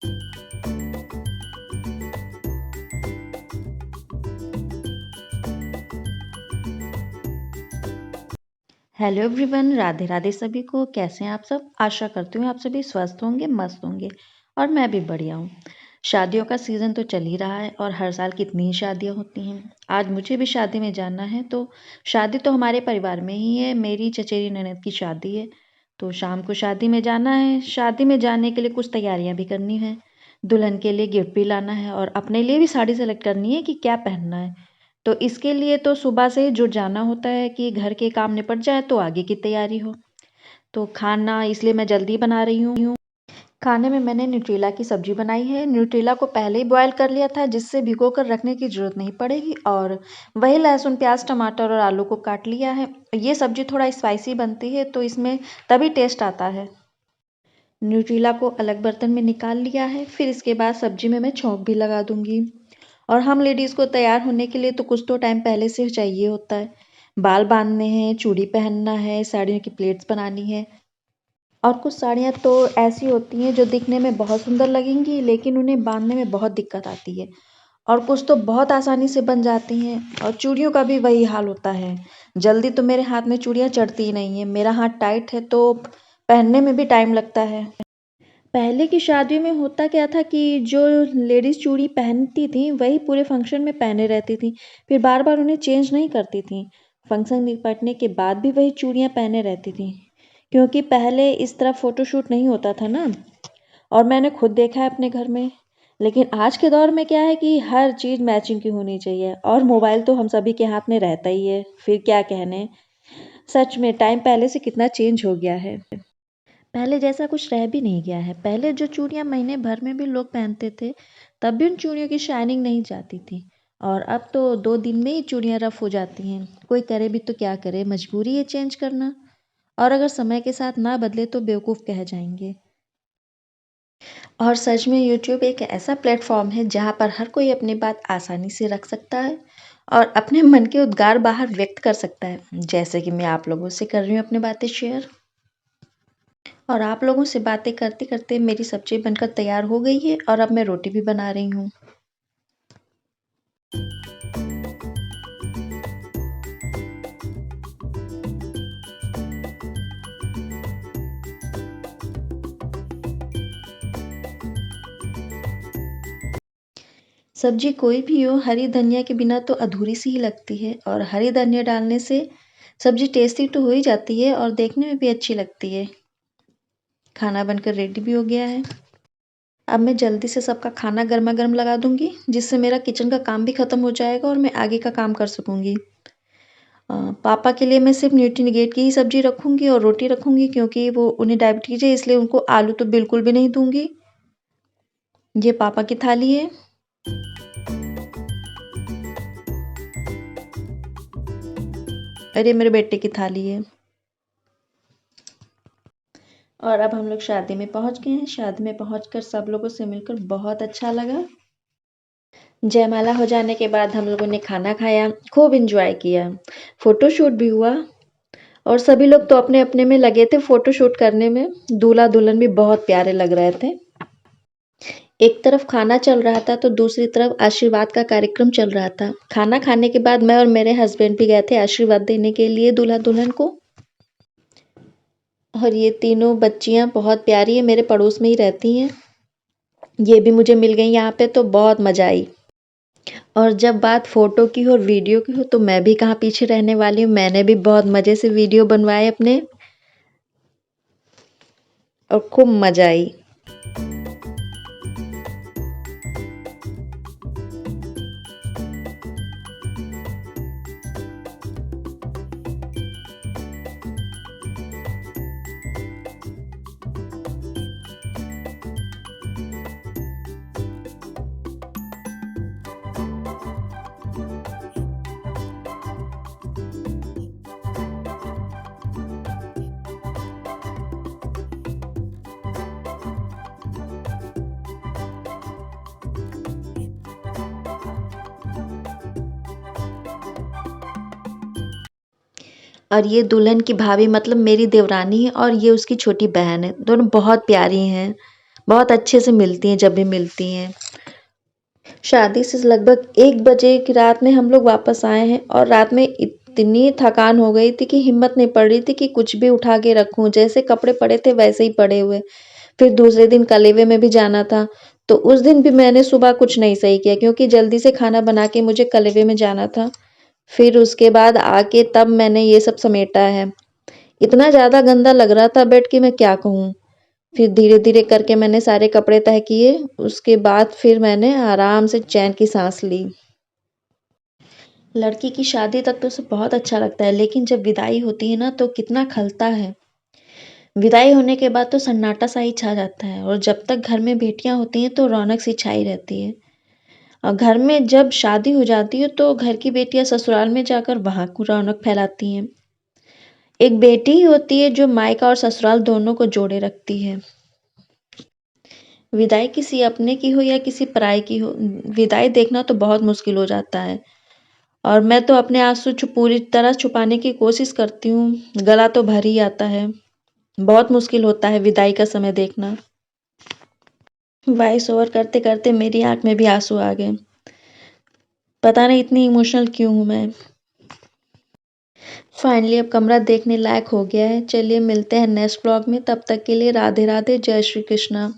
Hello everyone, Radhe Radhe सभी को। कैसे हैं आप सब? आशा करती हूँ आप सभी स्वस्थ होंगे, मस्त होंगे और मैं भी बढ़िया हूँ। शादियों का सीज़न तो चल ही रहा है और हर साल कितनी ही शादियाँ होती हैं। आज मुझे भी शादी में जाना है, तो शादी तो हमारे परिवार में ही है। मेरी चचेरी ननद की शादी है, तो शाम को शादी में जाना है। शादी में जाने के लिए कुछ तैयारियाँ भी करनी है। दुल्हन के लिए गिफ्ट भी लाना है और अपने लिए भी साड़ी सेलेक्ट करनी है कि क्या पहनना है। तो इसके लिए तो सुबह से ही जुट जाना होता है कि घर के काम निपट जाए तो आगे की तैयारी हो। तो खाना इसलिए मैं जल्दी बना रही हूँ। खाने में मैंने न्यूट्रेला की सब्जी बनाई है। न्यूट्रेला को पहले ही बॉयल कर लिया था, जिससे भिगो कर रखने की ज़रूरत नहीं पड़ेगी। और वही लहसुन, प्याज, टमाटर और आलू को काट लिया है। ये सब्जी थोड़ा स्पाइसी बनती है, तो इसमें तभी टेस्ट आता है। न्यूट्रेला को अलग बर्तन में निकाल लिया है। फिर इसके बाद सब्जी में मैं छौंक भी लगा दूंगी। और हम लेडीज़ को तैयार होने के लिए तो कुछ तो टाइम पहले से चाहिए होता है। बाल बांधने हैं, चूड़ी पहनना है, साड़ियों की प्लेट्स बनानी है। और कुछ साड़ियाँ तो ऐसी होती हैं जो दिखने में बहुत सुंदर लगेंगी, लेकिन उन्हें बांधने में बहुत दिक्कत आती है। और कुछ तो बहुत आसानी से बन जाती हैं। और चूड़ियों का भी वही हाल होता है। जल्दी तो मेरे हाथ में चूड़ियाँ चढ़ती ही नहीं है। मेरा हाथ टाइट है, तो पहनने में भी टाइम लगता है। पहले की शादियों में होता क्या था कि जो लेडीज़ चूड़ी पहनती थी वही पूरे फंक्शन में पहने रहती थी। फिर बार बार उन्हें चेंज नहीं करती थी। फंक्शन निपटने के बाद भी वही चूड़ियाँ पहने रहती थी, क्योंकि पहले इस तरह फ़ोटोशूट नहीं होता था ना। और मैंने खुद देखा है अपने घर में। लेकिन आज के दौर में क्या है कि हर चीज़ मैचिंग की होनी चाहिए, और मोबाइल तो हम सभी के हाथ में रहता ही है। फिर क्या कहने। सच में टाइम पहले से कितना चेंज हो गया है। पहले जैसा कुछ रह भी नहीं गया है। पहले जो चूड़ियाँ महीने भर में भी लोग पहनते थे, तब भी उन चूड़ियों की शाइनिंग नहीं जाती थी। और अब तो 2 दिन में ही चूड़ियाँ रफ हो जाती हैं। कोई करे भी तो क्या करे, मजबूरी है चेंज करना। और अगर समय के साथ ना बदले तो बेवकूफ़ कह जाएंगे। और सच में यूट्यूब एक ऐसा प्लेटफॉर्म है जहाँ पर हर कोई अपनी बात आसानी से रख सकता है और अपने मन के उद्गार बाहर व्यक्त कर सकता है, जैसे कि मैं आप लोगों से कर रही हूँ अपनी बातें शेयर। और आप लोगों से बातें करते करते मेरी सब्जी बनकर तैयार हो गई है और अब मैं रोटी भी बना रही हूँ। सब्जी कोई भी हो, हरी धनिया के बिना तो अधूरी सी ही लगती है। और हरी धनिया डालने से सब्जी टेस्टी तो हो ही जाती है और देखने में भी अच्छी लगती है। खाना बनकर रेडी भी हो गया है। अब मैं जल्दी से सबका खाना गर्मा गर्म लगा दूंगी, जिससे मेरा किचन का काम भी खत्म हो जाएगा और मैं आगे का काम कर सकूंगी। पापा के लिए मैं सिर्फ न्यूट्रीनिगेट की ही सब्जी रखूंगी और रोटी रखूंगी, क्योंकि वो उन्हें डायबिटीज है, इसलिए उनको आलू तो बिल्कुल भी नहीं दूंगी। ये पापा की थाली है। अरे मेरे बेटे की थाली है। और अब हम लोग शादी में पहुंच गए हैं। शादी में पहुंचकर सब लोगों से मिलकर बहुत अच्छा लगा। जयमाला हो जाने के बाद हम लोगों ने खाना खाया, खूब एंजॉय किया, फोटोशूट भी हुआ। और सभी लोग तो अपने अपने में लगे थे फोटोशूट करने में। दूल्हा दुल्हन भी बहुत प्यारे लग रहे थे। एक तरफ खाना चल रहा था तो दूसरी तरफ आशीर्वाद का कार्यक्रम चल रहा था। खाना खाने के बाद मैं और मेरे हस्बैंड भी गए थे आशीर्वाद देने के लिए दूल्हा दुल्हन को। और ये तीनों बच्चियां बहुत प्यारी है, मेरे पड़ोस में ही रहती हैं। ये भी मुझे मिल गई यहाँ पे, तो बहुत मज़ा आई। और जब बात फ़ोटो की हो, वीडियो की हो, तो मैं भी कहाँ पीछे रहने वाली हूँ। मैंने भी बहुत मज़े से वीडियो बनवाए अपने, और खूब मज़ा आई। और ये दुल्हन की भाभी मतलब मेरी देवरानी है, और ये उसकी छोटी बहन है। दोनों बहुत प्यारी हैं, बहुत अच्छे से मिलती हैं जब भी मिलती हैं। शादी से लगभग 1 बजे की रात में हम लोग वापस आए हैं और रात में इतनी थकान हो गई थी कि हिम्मत नहीं पड़ रही थी कि कुछ भी उठा के रखूँ। जैसे कपड़े पड़े थे वैसे ही पड़े हुए। फिर दूसरे दिन कलेवे में भी जाना था, तो उस दिन भी मैंने सुबह कुछ नहीं सही किया क्योंकि जल्दी से खाना बना के मुझे कलेवे में जाना था। फिर उसके बाद आके तब मैंने ये सब समेटा है। इतना ज़्यादा गंदा लग रहा था बेड कि मैं क्या कहूँ। फिर धीरे-धीरे करके मैंने सारे कपड़े तह किए, उसके बाद फिर मैंने आराम से चैन की साँस ली। लड़की की शादी तक तो सब बहुत अच्छा लगता है, लेकिन जब विदाई होती है ना तो कितना खलता है। विदाई होने के बाद तो सन्नाटा सा ही छा जाता है और जब तक घर में बेटियां होती हैं तो रौनक सी छाई रहती है। और घर में जब शादी हो जाती है तो घर की बेटियां ससुराल में जाकर वहां को रौनक फैलाती हैं। एक बेटी ही होती है जो मायका और ससुराल दोनों को जोड़े रखती है। विदाई किसी अपने की हो या किसी पराये की हो, विदाई देखना तो बहुत मुश्किल हो जाता है। और मैं तो अपने आंसू पूरी तरह छुपाने की कोशिश करती हूँ, गला तो भर ही आता है। बहुत मुश्किल होता है विदाई का समय देखना। वॉइस ओवर करते करते मेरी आंख में भी आंसू आ गए। पता नहीं इतनी इमोशनल क्यों हूँ मैं। फाइनली अब कमरा देखने लायक हो गया है। चलिए मिलते हैं नेक्स्ट व्लॉग में, तब तक के लिए राधे राधे, जय श्री कृष्णा।